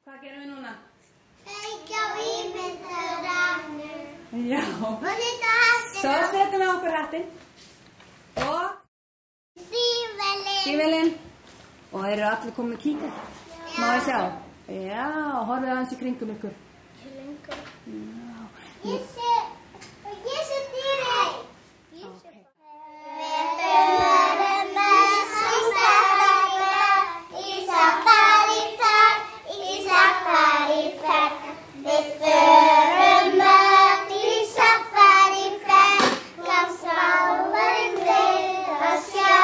Hvað gerum við núna? Reykja á ímyndarafnum. Já. Og þetta hattin. Svo setjum við okkur hattinn. Og stígvélin. Og eru allir komið að kíka? Má ég sjá? Já, horfið aðeins í kringum ykkur. Ekki lengur. Já. Ég sé dýrið. Okay. Við förum með í safariferð. Við förum með í safariferð. Smáarinn við að sjá.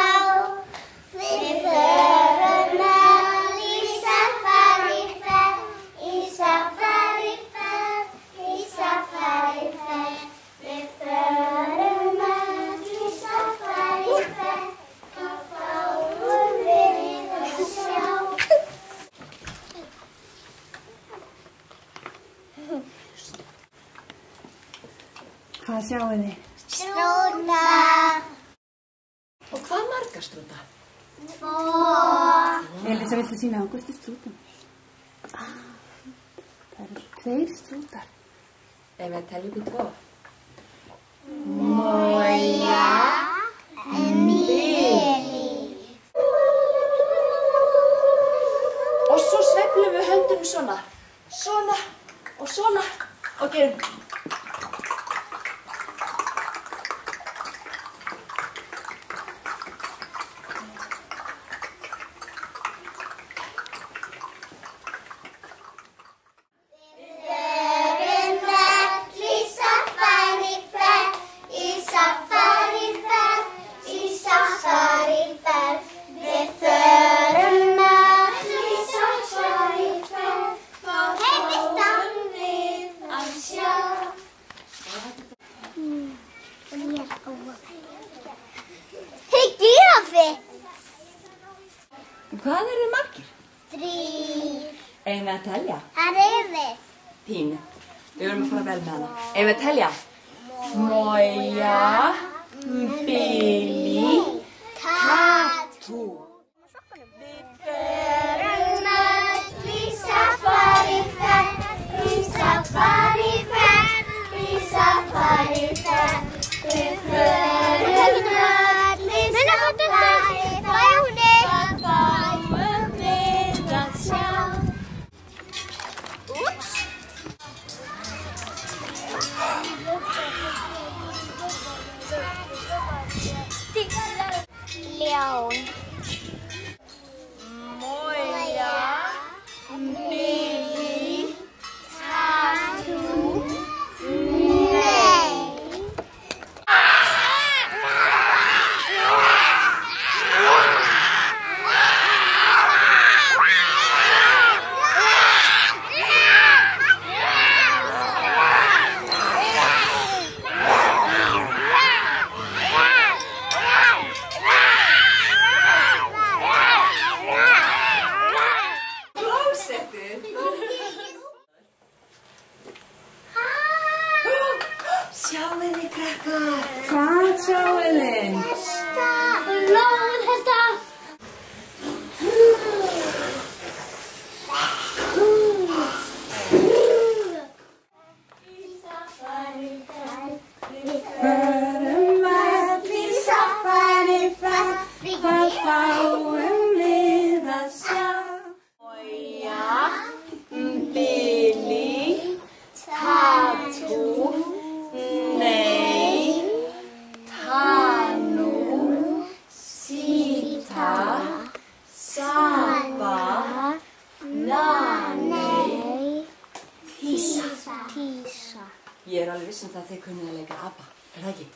Við förum með í safariferð. Við förum með í safariferð. Hvað fáum við að sjá? Hvað sjáum þið? Strúta. Og hvað margar strúta? 2. Elisa, viltu sýna okkur til strútum? Það eru 2 strútar. Ef við teljum í 2. Mója en Lili. Og svo sveiflum við höndunum svona. Svona og svona. Og gerum. Hei, girafi! Hvað eru þið margir? 3. Eigum við að telja? Það er við. Pínu. Við verðum að fara vel með hana. Eigum við að telja? Mója, Billy, Tatú. Við förum öll í safariferð. Við förum öll í safariferð. Hvað fáum við að sjá? Úps. Ljón. Mója, Billy, Tatú. Sjáum þið krakkar. Hvað sjáum þið? Flóðhesta. Förum öll í safariferð. Hvað fáum við að sjá? Mója, Billy, Tatú, Nei, Tanú, Sita, Saba, Nanei, Tísa. Ég er alveg viss um það að þið kunnið að leika ABBA, er það ekki?